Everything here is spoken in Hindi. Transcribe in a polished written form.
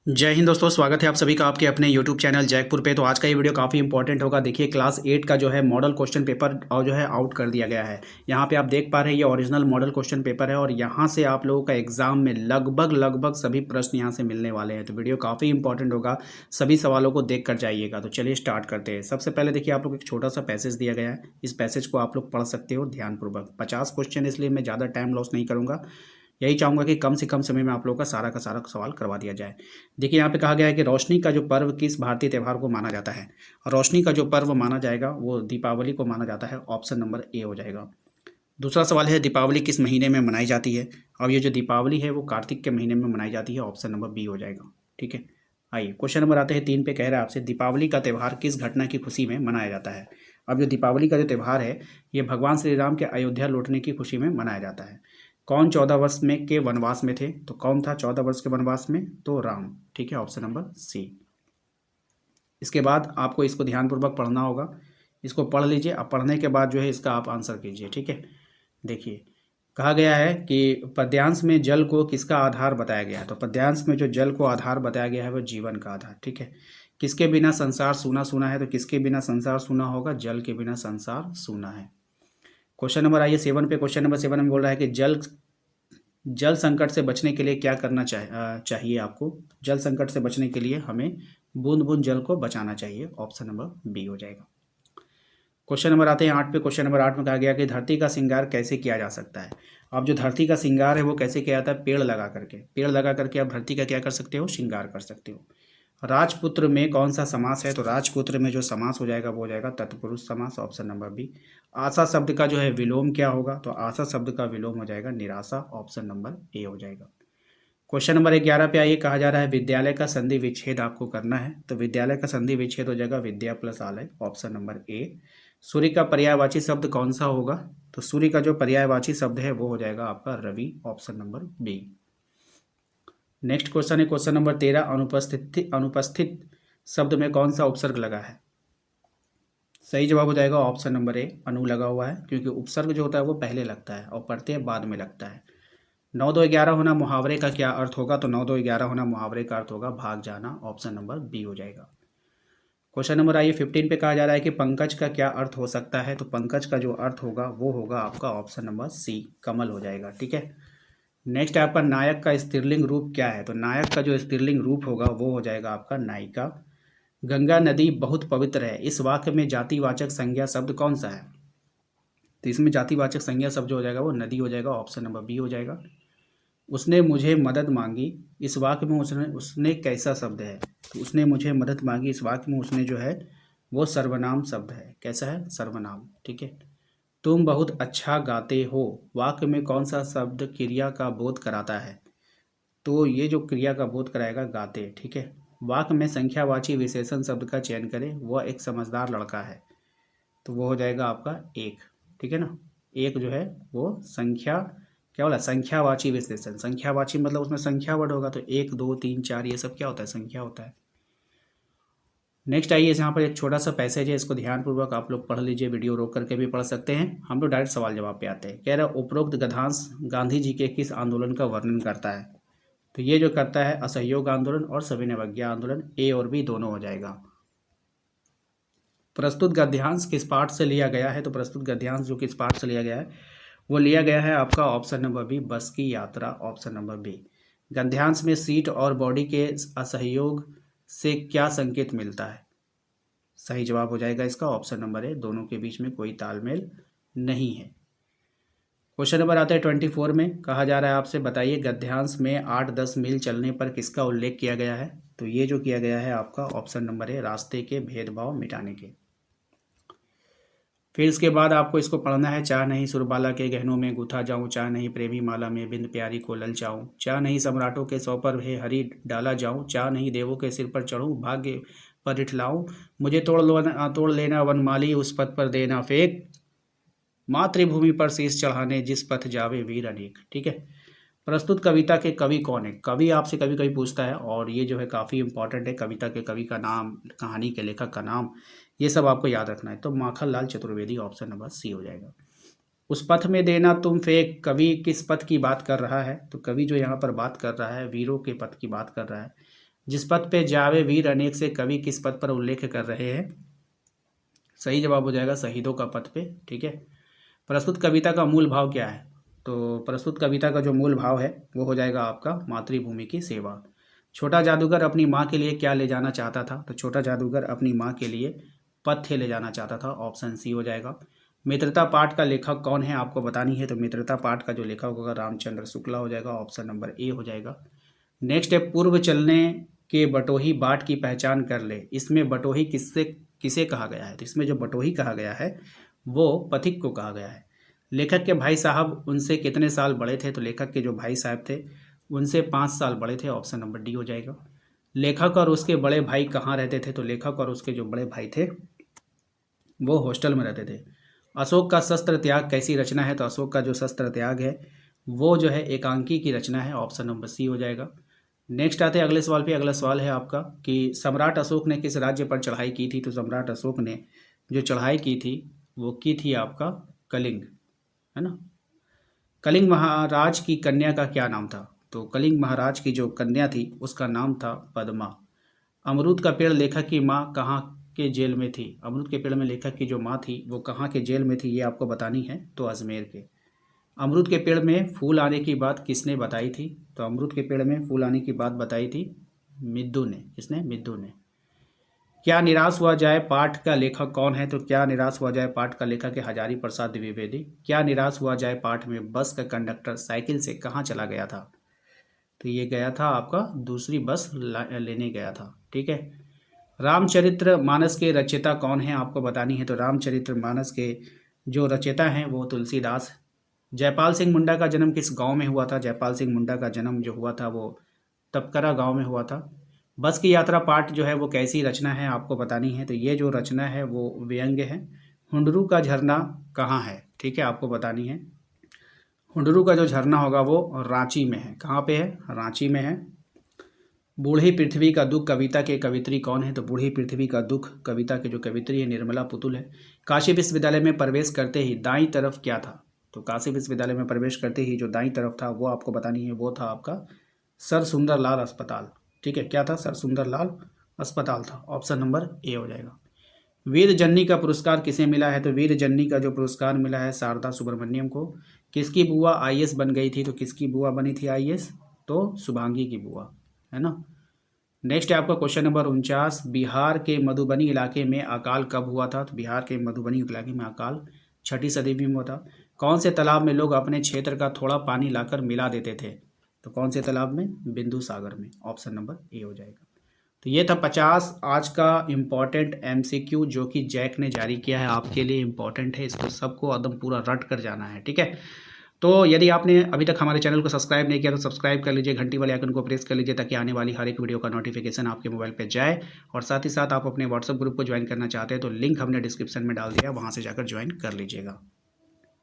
जय हिंद दोस्तों, स्वागत है आप सभी का आपके अपने YouTube चैनल जैकपुर पे। तो आज का ये वीडियो काफ़ी इंपॉर्टेंट होगा। देखिए क्लास 8 का जो है मॉडल क्वेश्चन पेपर और जो है आउट कर दिया गया है। यहाँ पे आप देख पा रहे हैं ये ओरिजिनल मॉडल क्वेश्चन पेपर है और यहाँ से आप लोगों का एग्जाम में लगभग लगभग सभी प्रश्न यहाँ से मिलने वाले हैं। तो वीडियो काफ़ी इंपॉर्टेंट होगा, सभी सवालों को देख कर जाइएगा। तो चलिए स्टार्ट करते हैं। सबसे पहले देखिए आप लोग एक छोटा सा पैसेज दिया गया है, इस पैसेज को आप लोग पढ़ सकते हो ध्यानपूर्वक। 50 क्वेश्चन, इसलिए मैं ज़्यादा टाइम लॉस नहीं करूँगा। यही चाहूँगा कि कम से कम समय में आप लोगों का सारा सवाल करवा दिया जाए। देखिए यहाँ पे कहा गया है कि रोशनी का जो पर्व किस भारतीय त्यौहार को माना जाता है। रोशनी का जो पर्व माना जाएगा वो दीपावली को माना जाता है। ऑप्शन नंबर ए हो जाएगा। दूसरा सवाल है दीपावली किस महीने में मनाई जाती है। अब ये जो दीपावली है वो कार्तिक के महीने में मनाई जाती है। ऑप्शन नंबर बी हो जाएगा। ठीक है, आइए क्वेश्चन नंबर आते हैं 3 पे। कह रहा है आपसे दीपावली का त्यौहार किस घटना की खुशी में मनाया जाता है। अब जो दीपावली का जो त्यौहार है ये भगवान श्री राम के अयोध्या लौटने की खुशी में मनाया जाता है। कौन 14 वर्ष में के वनवास में थे, तो कौन था 14 वर्ष के वनवास में, तो राम। ठीक है, ऑप्शन नंबर सी। इसके बाद आपको इसको ध्यानपूर्वक पढ़ना होगा। इसको पढ़ लीजिए, अब पढ़ने के बाद जो है इसका आप आंसर कीजिए। ठीक है, देखिए कहा गया है कि पद्यांश में जल को किसका आधार बताया गया है। तो पद्यांश में जो जल को आधार बताया गया है वो जीवन का आधार। ठीक है, किसके बिना संसार सूना सूना है, तो किसके बिना संसार सूना होगा, जल के बिना संसार सूना है। क्वेश्चन नंबर आइए 7 पे। क्वेश्चन नंबर 7 में बोल रहा है कि जल जल संकट से बचने के लिए क्या करना चाहिए आपको। जल संकट से बचने के लिए हमें बूंद बूंद जल को बचाना चाहिए। ऑप्शन नंबर बी हो जाएगा। क्वेश्चन नंबर आते हैं 8 पे। क्वेश्चन नंबर 8 में कहा गया कि धरती का श्रृंगार कैसे किया जा सकता है। अब जो धरती का श्रृंगार है वो कैसे किया जाता है, पेड़ लगा करके। पेड़ लगा करके आप धरती का क्या कर सकते हो, श्रृंगार कर सकते हो। राजपुत्र में कौन सा समास है, तो राजपुत्र में जो समास हो जाएगा वो हो जाएगा तत्पुरुष समास। Option number B. आशा शब्द का जो है विलोम क्या होगा, तो आशा शब्द का विलोम हो जाएगा निराशा। ऑप्शन नंबर ए हो जाएगा। क्वेश्चन नंबर 11 पे आइए। कहा जा रहा है विद्यालय का संधि विच्छेद आपको करना है। तो विद्यालय का संधि विच्छेद हो जाएगा विद्या प्लस आलय। Option number A. सूर्य का पर्यायवाची शब्द कौन सा होगा, तो सूर्य का जो पर्यायवाची शब्द है वो हो जाएगा आपका Ravi. Option number B. Next question है क्वेश्चन नंबर 13। अनुपस्थित शब्द में कौन सा उपसर्ग लगा है। सही जवाब हो जाएगा ऑप्शन नंबर ए, अनु लगा हुआ है, क्योंकि उपसर्ग जो होता है वो पहले लगता है और प्रत्यय बाद में लगता है। 9 2 11 होना मुहावरे का क्या अर्थ होगा, तो 9 2 11 होना मुहावरे का अर्थ होगा भाग जाना। ऑप्शन नंबर बी हो जाएगा। क्वेश्चन नंबर आइए 15 पे। कहा जा रहा है कि पंकज का क्या अर्थ हो सकता है, तो पंकज का जो अर्थ होगा वो होगा आपका ऑप्शन नंबर सी, कमल हो जाएगा। ठीक है, नेक्स्ट है आपका नायक का स्त्रीलिंग रूप क्या है। तो नायक का जो स्त्रीलिंग रूप होगा वो हो जाएगा आपका नायिका। गंगा नदी बहुत पवित्र है, इस वाक्य में जातिवाचक संज्ञा शब्द कौन सा है। तो इसमें जातिवाचक संज्ञा शब्द जो हो जाएगा वो नदी हो जाएगा। ऑप्शन नंबर बी हो जाएगा। उसने मुझे मदद मांगी, इस वाक्य में उसने उसने कैसा शब्द है, तो उसने मुझे मदद मांगी इस वाक्य में उसने जो है वो सर्वनाम शब्द है। कैसा है, सर्वनाम। ठीक है, तुम बहुत अच्छा गाते हो, वाक्य में कौन सा शब्द क्रिया का बोध कराता है, तो ये जो क्रिया का बोध कराएगा गाते। ठीक है, वाक्य में संख्यावाची विशेषण शब्द का चयन करें, वह एक समझदार लड़का है, तो वो हो जाएगा आपका एक। ठीक है ना, एक जो है वो संख्या, क्या बोला, संख्यावाची विशेषण। संख्यावाची मतलब उसमें संख्या वर्ड होगा, तो 1 2 3 4 ये सब क्या होता है, संख्या होता है। नेक्स्ट आइए, यहाँ पर एक छोटा सा पैसेज है, इसको ध्यानपूर्वक आप लोग पढ़ लीजिए, वीडियो रोक करके भी पढ़ सकते हैं। हम लोग डायरेक्ट सवाल जवाब पे आते हैं। कह रहा है उपरोक्त गद्यांश गांधी जी के किस आंदोलन का वर्णन करता है। तो ये जो करता है असहयोग आंदोलन और सविनय अवज्ञा आंदोलन। ए और बी दोनों हो जाएगा। प्रस्तुत गद्यांश किस पाठ से लिया गया है, तो प्रस्तुत गद्यांश जो किस पाठ से लिया गया है वो लिया गया है आपका ऑप्शन नंबर बी, बस की यात्रा। Option number B. गद्यांश में सीट और बॉडी के असहयोग से क्या संकेत मिलता है। सही जवाब हो जाएगा इसका ऑप्शन नंबर ए, दोनों के बीच में कोई तालमेल नहीं है। क्वेश्चन नंबर आता है 24 में। कहा जा रहा है आपसे बताइए गद्यांश में 8-10 मील चलने पर किसका उल्लेख किया गया है। तो ये जो किया गया है आपका ऑप्शन नंबर ए, रास्ते के भेदभाव मिटाने के। फिर इसके बाद आपको इसको पढ़ना है। चाह नहीं सुरबाला के गहनों में गुथा जाऊं, चाह नहीं प्रेमी माला में बिंद प्यारी को ललचाऊं, चाह नहीं सम्राटों के सौ पर हे हरी डाला जाऊं, चाह नहीं देवों के सिर पर चढ़ूं भाग्य पर इठलाऊं, मुझे तोड़ लेना वनमाली उस पथ पर देना फेंक, मातृभूमि पर शीश चढ़ाने जिस पथ जावे वीर अनेक। ठीक है, प्रस्तुत कविता के कवि कौन है। कवि आपसे कभी कभी पूछता है और ये जो है काफ़ी इंपॉर्टेंट है। कविता के कवि का नाम, कहानी के लेखक का नाम, ये सब आपको याद रखना है। तो Makhanlal Chaturvedi. Option number C हो जाएगा। उस पथ में देना तुम फेंक, कवि किस पथ की बात कर रहा है। तो कवि जो यहाँ पर बात कर रहा है वीरों के पथ की बात कर रहा है। जिस पद पे जावे वीर अनेक से कवि किस पद पर उल्लेख कर रहे हैं? सही जवाब हो जाएगा शहीदों का पद पे। ठीक है। प्रस्तुत कविता का मूल भाव क्या है? तो प्रस्तुत कविता का जो मूल भाव है वो हो जाएगा आपका मातृभूमि की सेवा। छोटा जादूगर अपनी माँ के लिए क्या ले जाना चाहता था? तो छोटा जादूगर अपनी माँ के लिए पथ्य ले जाना चाहता था। ऑप्शन सी हो जाएगा। मित्रता पाठ का लेखक कौन है आपको बतानी है। तो मित्रता पाठ का जो लेखक होगा रामचंद्र शुक्ला हो जाएगा। ऑप्शन नंबर ए हो जाएगा। नेक्स्ट है पूर्व चलने के बटोही बाट की पहचान कर ले। इसमें बटोही किसे कहा गया है? तो इसमें जो बटोही कहा गया है वो पथिक को कहा गया है। लेखक के भाई साहब उनसे कितने साल बड़े थे? तो लेखक के जो भाई साहब थे उनसे 5 साल बड़े थे। ऑप्शन नंबर डी हो जाएगा। लेखक और उसके बड़े भाई कहाँ रहते थे? तो लेखक और उसके जो बड़े भाई थे वो हॉस्टल में रहते थे। अशोक का शस्त्र त्याग कैसी रचना है? तो अशोक का जो शस्त्र त्याग है वो जो है एकांकी की रचना है। ऑप्शन नंबर सी हो जाएगा। नेक्स्ट आते हैं अगले सवाल पे। अगला सवाल है आपका कि सम्राट अशोक ने किस राज्य पर चढ़ाई की थी? तो सम्राट अशोक ने जो चढ़ाई की थी वो की थी आपका कलिंग, है ना। कलिंग महाराज की कन्या का क्या नाम था? तो कलिंग महाराज की जो कन्या थी उसका नाम था पद्मा। अमरूद का पेड़ लेखक की माँ कहाँ के जेल में थी? अमरूद के पेड़ में लेखक की जो माँ थी वो कहाँ के जेल में थी ये आपको बतानी है। तो अजमेर के। अमरूद के पेड़ में फूल आने की बात किसने बताई थी? तो अमरूद के पेड़ में फूल आने की बात बताई थी मिद्दू ने। किसने? मिद्दू ने। क्या निराश हुआ जाए पाठ का लेखक कौन है? तो क्या निराश हुआ जाए पाठ का लेखक है हजारी प्रसाद द्विवेदी। क्या निराश हुआ जाए पाठ में बस का कंडक्टर साइकिल से कहाँ चला गया था? तो ये गया था आपका दूसरी बस लेने गया था। ठीक है। रामचरित्र मानस के रचयिता कौन है आपको बतानी है। तो रामचरित्र मानस के जो रचयिता हैं वो तुलसीदास। जयपाल सिंह मुंडा का जन्म किस गांव में हुआ था? जयपाल सिंह मुंडा का जन्म जो हुआ था वो तपकरा गांव में हुआ था। बस की यात्रा पाठ जो है वो कैसी रचना है आपको बतानी है। तो ये जो रचना है वो व्यंग्य है। हुंडरू का झरना कहाँ है? ठीक है, आपको बतानी है। हुंडरू का जो झरना होगा वो रांची में है। कहाँ पे है? रांची में है। बूढ़ी पृथ्वी का दुख कविता के कवित्री कौन है? तो बूढ़ी पृथ्वी का दुख कविता के जो कवित्री है निर्मला पुतुल है। काशी विश्वविद्यालय में प्रवेश करते ही दाईं तरफ क्या था? तो काशी विश्वविद्यालय में प्रवेश करते ही जो दाईं तरफ था वो आपको बतानी है। वो था आपका सर सुंदर लाल अस्पताल। ठीक है, क्या था? सर सुंदर लाल अस्पताल था। ऑप्शन नंबर ए हो जाएगा। वीर जन्नी का पुरस्कार किसे मिला है? तो वीर जन्नी का जो पुरस्कार मिला है शारदा सुब्रमण्यम को। किसकी बुआ आईएएस बन गई थी? तो किसकी बुआ बनी थी आईएएस? तो शुभांगी की बुआ, है ना। नेक्स्ट है आपका क्वेश्चन नंबर 49। बिहार के मधुबनी इलाके में अकाल कब हुआ था? तो बिहार के मधुबनी इलाके में अकाल 6ठी सदी में हुआ था। कौन से तालाब में लोग अपने क्षेत्र का थोड़ा पानी लाकर मिला देते थे? तो कौन से तालाब में? बिंदु सागर में। ऑप्शन नंबर ए हो जाएगा। तो ये था 50 आज का इम्पॉर्टेंट एमसीक्यू जो कि जैक ने जारी किया है, आपके लिए इम्पॉर्टेंट है। इसको सबको एकदम पूरा रट कर जाना है। ठीक है। तो यदि आपने अभी तक हमारे चैनल को सब्सक्राइब नहीं किया तो सब्सक्राइब कर लीजिए, घंटी वाले आइकन को प्रेस कर लीजिए ताकि आने वाली हर एक वीडियो का नोटिफिकेशन आपके मोबाइल पे जाए। और साथ ही साथ आप अपने व्हाट्सएप ग्रुप को ज्वाइन करना चाहते हैं तो लिंक हमने डिस्क्रिप्शन में डाल दिया, वहाँ से जाकर ज्वाइन कर लीजिएगा।